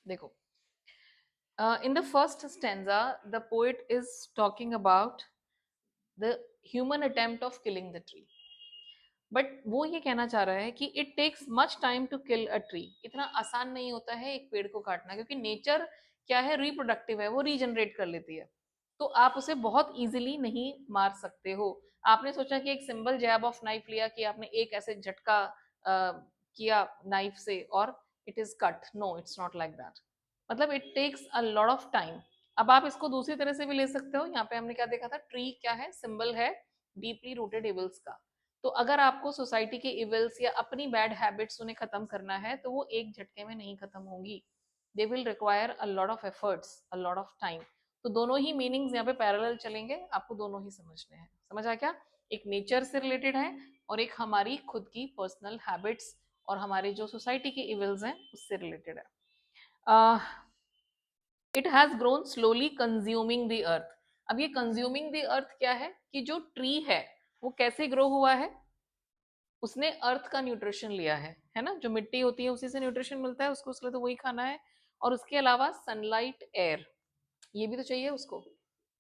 देखो, in the first stanza the poet is talking about the human attempt of killing the tree. But वो ये कहना चाह रहा है कि it takes much time to kill a tree. इतना आसान नहीं होता है एक पेड़ को काटना, क्योंकि नेचर क्या है, रिप्रोडक्टिव है, वो रीजनरेट कर लेती है। तो आप उसे बहुत इजीली नहीं मार सकते हो। आपने सोचा कि एक सिंपल जैब ऑफ नाइफ लिया, कि आपने एक ऐसे झटका किया नाइफ से और it is cut. No, it's not like that. मतलब it takes a lot of time. अब आप इसको दूसरी तरह से भी ले सकते हो। यहाँ पे हमने क्या देखा था, ट्री क्या है, सिंबल है डीपली रूटेड इवल्स का। तो अगर आपको सोसाइटी के इविल्स या अपनी बैड हैबिट्स उन्हें खत्म करना है, तो वो एक झटके में नहीं खत्म होंगी। They will require a lot of efforts, a lot of time. तो दोनों ही मीनिंग्स यहाँ पे पैरेलल चलेंगे, आपको दोनों ही समझने हैं। समझ आ क्या? एक नेचर से रिलेटेड है और एक हमारी खुद की पर्सनल हैबिट्स और हमारे जो सोसाइटी के इविल्स हैं उससे रिलेटेड है। It has grown slowly consuming the earth. अब ये कंज्यूमिंग द अर्थ क्या है, कि जो ट्री है वो कैसे ग्रो हुआ है, उसने अर्थ का न्यूट्रिशन लिया है ना। जो मिट्टी होती है उसी से न्यूट्रिशन मिलता है उसको, उसके लिए तो वही खाना है। और उसके अलावा सनलाइट, एयर, ये भी तो चाहिए उसको।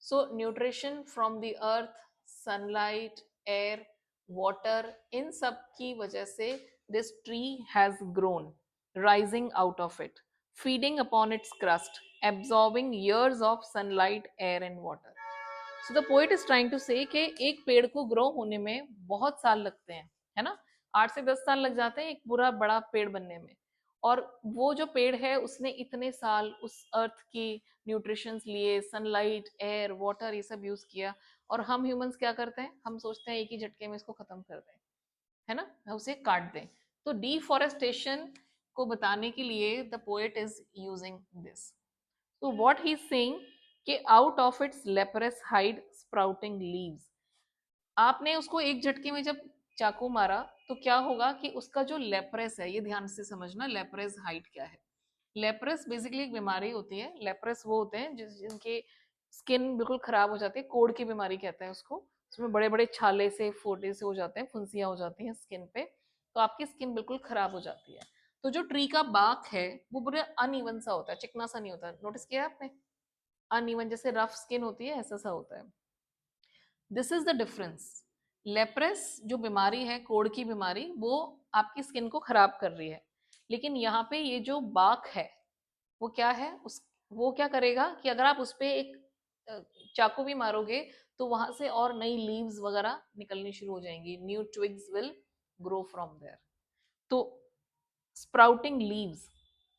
So nutrition from the earth, sunlight, air, water, इन सब की वजह से this tree has grown, rising out of it, feeding upon its crust, absorbing years of sunlight, air and water. So the poet is trying to say कि एक पेड़ को grow होने में बहुत साल लगते हैं, है ना। 8 से 10 साल लग जाते हैं एक पूरा बड़ा पेड़ बनने में। और वो जो पेड़ है उसने इतने साल उस अर्थ की न्यूट्रिशंस लिए, सनलाइट, एयर, वाटर, ये सब यूज किया। और हम ह्यूमंस क्या करते हैं, हम सोचते हैं एक ही झटके में इसको खत्म कर दें, है ना, उसे काट दें। तो डिफॉरेस्टेशन को बताने के लिए the poet is using this. So what he's saying कि out of its leprous hide sprouting leaves, आपने उसको एक झटके में जब चाकू मारा तो क्या होगा कि उसका जो लेप्रेस है, ये ध्यान से समझना, लेप्रेस हाइट क्या है। लेप्रेस बेसिकली एक बीमारी होती है। लेप्रेस वो होते हैं जिनके स्किन बिल्कुल खराब हो जाती है, कोढ़ की बीमारी कहते हैं उसको। उसमें बड़े बड़े छाले से, फोटे से हो जाते हैं, फुंसियां हो जाती हैं स्किन पे। तो आपकी स्किन बिल्कुल खराब हो जाती है। तो जो ट्री का बाक है वो पूरा अनइवन सा होता है, चिकना सा नहीं होता। नोटिस किया आपने? अनइवन, जैसे रफ स्किन होती है ऐसा सा होता है। This is the difference. Leprosy जो बीमारी है, कोढ़ की बीमारी, वो आपकी स्किन को खराब कर रही है। लेकिन यहाँ पे ये जो बाक है वो क्या है, उस वो क्या करेगा कि अगर आप उस पे एक चाकू भी मारोगे तो वहां से और नई लीव्स वगैरह निकलनी शुरू हो जाएंगी। New twigs will grow from there. तो स्प्राउटिंग लीव्स,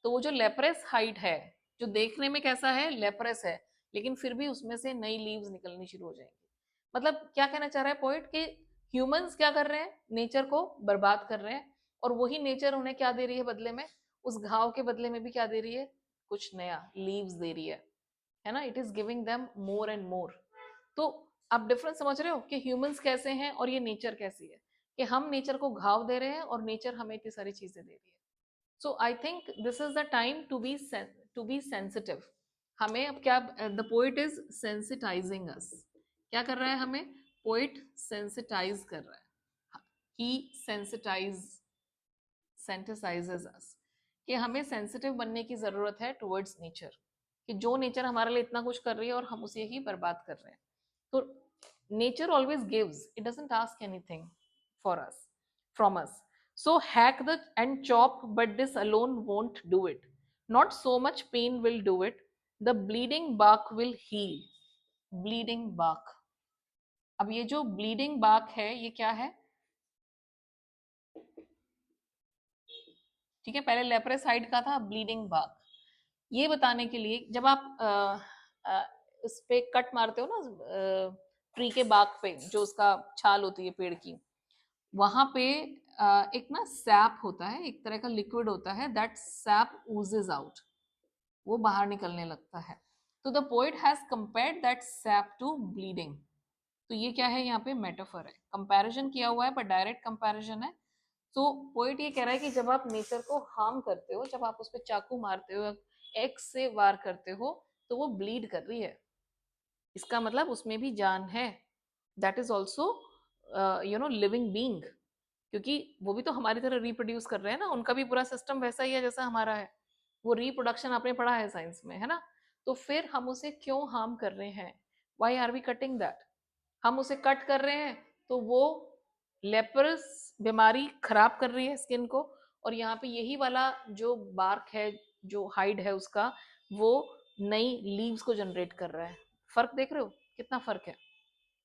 तो वो जो लेप्रेस हाइट है, जो देखने में कैसा है, लेप्रेस है, लेकिन फिर भी उसमें से नई लीव्स निकलनी शुरू हो जाएंगी। मतलब क्या कहना चाह रहा है पोइट कि ह्यूमंस क्या कर रहे हैं, नेचर को बर्बाद कर रहे हैं। और वही नेचर उन्हें क्या दे रही है बदले में, उस घाव के बदले में भी क्या दे रही है, कुछ नया, लीव्स दे रही है ना। It is giving them more and more. तो आप डिफरेंस समझ रहे हो कि ह्यूमंस कैसे हैं और ये नेचर कैसी है, कि हम नेचर को घाव दे रहे हैं और नेचर हमें इतनी सारी चीजें दे रही है। So I think this is the time to be sensitive. हमें अब क्या, the poet is sensitizing us. क्या कर रहा है हमें, पोइट सेंसिटाइज कर रहा है। ही सेंसिटाइज सेंसिटाइजेस अस, कि हमें सेंसिटिव बनने की जरूरत है टुवर्ड्स नेचर, कि जो नेचर हमारे लिए इतना कुछ कर रही है और हम उसे ही बर्बाद कर रहे हैं। तो nature always gives, it doesn't ask anything for us, from us. So hack the and chop, but this alone won't do it. Not so much pain will do it. The bleeding bark will heal. Bleeding bark. अब ये जो bleeding bark है ये क्या है, ठीक है, पहले लेप्रेसाइड का था, ब्लीडिंग बार्क। ये बताने के लिए जब आप इस पे कट मारते हो ना, ट्री के बाक पे, जो उसका छाल होती है पेड़ की, वहां पे एक ना सैप होता है, एक तरह का लिक्विड होता है, दैट सैप ओजेज आउट, वो बाहर निकलने लगता है। तो the poet has compared that sap to bleeding. तो ये क्या है, यहाँ पे मेटाफर है, कंपैरिजन किया हुआ है पर डायरेक्ट कंपैरिजन है। तो पोइट ये कह रहा है कि जब आप नेचर को हार्म करते हो, जब आप उस पर चाकू मारते हो, एक्स से वार करते हो, तो वो ब्लीड कर रही है। इसका मतलब उसमें भी जान है। That is also living being, क्योंकि वो भी तो हमारी तरह रिप्रोड्यूस कर रहे हैं ना, उनका भी पूरा सिस्टम वैसा ही है जैसा हमारा है। वो रिप्रोडक्शन आपने पढ़ा है साइंस में, है ना? तो फिर हम उसे क्यों हार्म कर रहे हैं? Why are we cutting that? हम उसे कट कर रहे हैं तो वो लेप्रस बीमारी खराब कर रही है स्किन को, और यहाँ पे यही वाला जो बार्क है, जो हाइड है उसका, वो नई लीव्स को जनरेट कर रहा है। फर्क देख रहे हो कितना फर्क है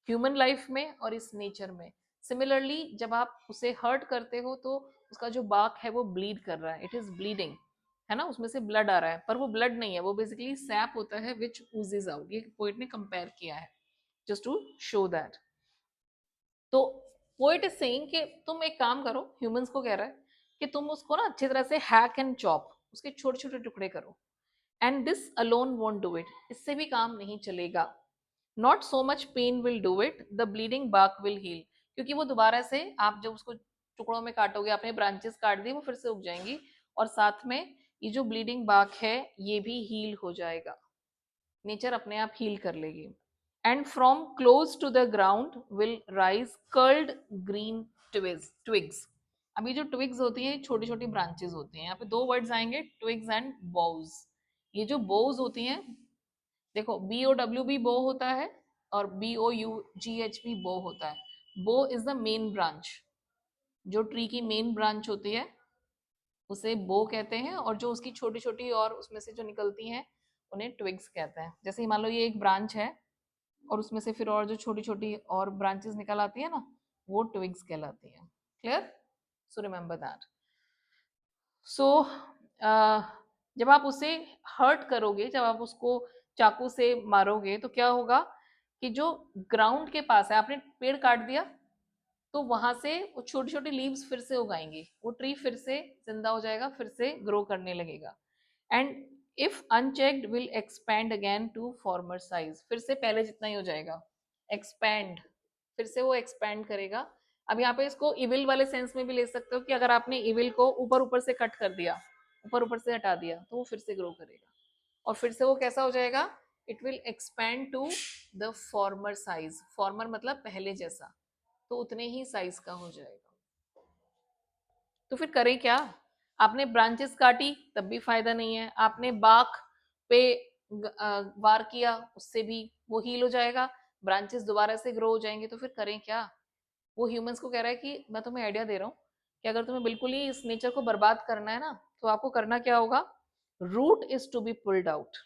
ह्यूमन लाइफ में और इस नेचर में? सिमिलरली जब आप उसे हर्ट करते हो तो उसका जो बार्क है वो ब्लीड कर रहा है, इट इज ब्लीडिंग, है ना? उसमें से ब्लड आ रहा है, पर वो ब्लड नहीं है, वो बेसिकली सैप होता है विच ओजेज आउट। ये पोइट ने कंपेयर किया है जस्ट टू शो दैट। तो पोइट इज सेइंग कि तुम एक काम करो, ह्यूमंस को कह रहा है कि तुम उसको ना अच्छी तरह से हैक एंड चॉप, उसके छोटे छोटे टुकड़े करो। And this alone won't do it, इससे भी काम नहीं चलेगा। Not so much pain will do it, the bleeding bark will heal. क्योंकि वो दोबारा से, आप जब उसको टुकड़ों में काटोगे, आपने ब्रांचेस काट दी, वो फिर से उग जाएंगी, और साथ में ये जो ब्लीडिंग बार्क है ये भी हील हो जाएगा, नेचर अपने आप हील कर लेगी। And from close to the ground will rise curled green twigs. अभी जो ट्विग्स होती है छोटी छोटी ब्रांचेस होती हैं, यहाँ पे दो वर्ड्स आएंगे, ट्विग्स एंड बोज। ये जो बोज होती हैं, देखो BOW भी बो होता है और BOUGH भी बो होता है। बो इज द मेन ब्रांच, जो ट्री की मेन ब्रांच होती है उसे बो कहते हैं, और जो उसकी छोटी छोटी और उसमें से जो निकलती हैं उन्हें ट्विग्स कहते हैं। जैसे ही मान लो ये एक ब्रांच है और उसमें से फिर और जो छोटी छोटी और ब्रांचेस निकल आती है ना, वो ट्विग्स कहलाती हैं। Clear? So remember that. So जब आप उसे हर्ट करोगे, जब आप उसको चाकू से मारोगे, तो क्या होगा कि जो ग्राउंड के पास है, आपने पेड़ काट दिया तो वहां से वो छोटी छोटी लीव्स फिर से उगाएंगी, वो ट्री फिर से जिंदा हो जाएगा, फिर से ग्रो करने लगेगा। And if unchecked will expand again to former size, फिर से पहले जितना ही हो जाएगा, एक्सपैंड, फिर से वो एक्सपैंड करेगा। अब यहाँ पे इसको इविल वाले सेंस में भी ले सकते हो कि अगर आपने इविल को ऊपर ऊपर से कट कर दिया, ऊपर ऊपर से हटा दिया, तो वो फिर से ग्रो करेगा, और फिर से वो कैसा हो जाएगा, it will expand to the former size. Former मतलब पहले जैसा, तो उतने ही साइज का हो जाएगा। तो फिर करें क्या? आपने ब्रांचेस काटी तब भी फायदा नहीं है, आपने बाक पे वार किया उससे भी वो हील हो जाएगा, ब्रांचेस दोबारा से ग्रो हो जाएंगे, तो फिर करें क्या? वो ह्यूमंस को कह रहा है कि मैं तुम्हें आइडिया दे रहा हूँ कि अगर तुम्हें बिल्कुल ही इस नेचर को बर्बाद करना है ना, तो आपको करना क्या होगा, root is to be pulled out.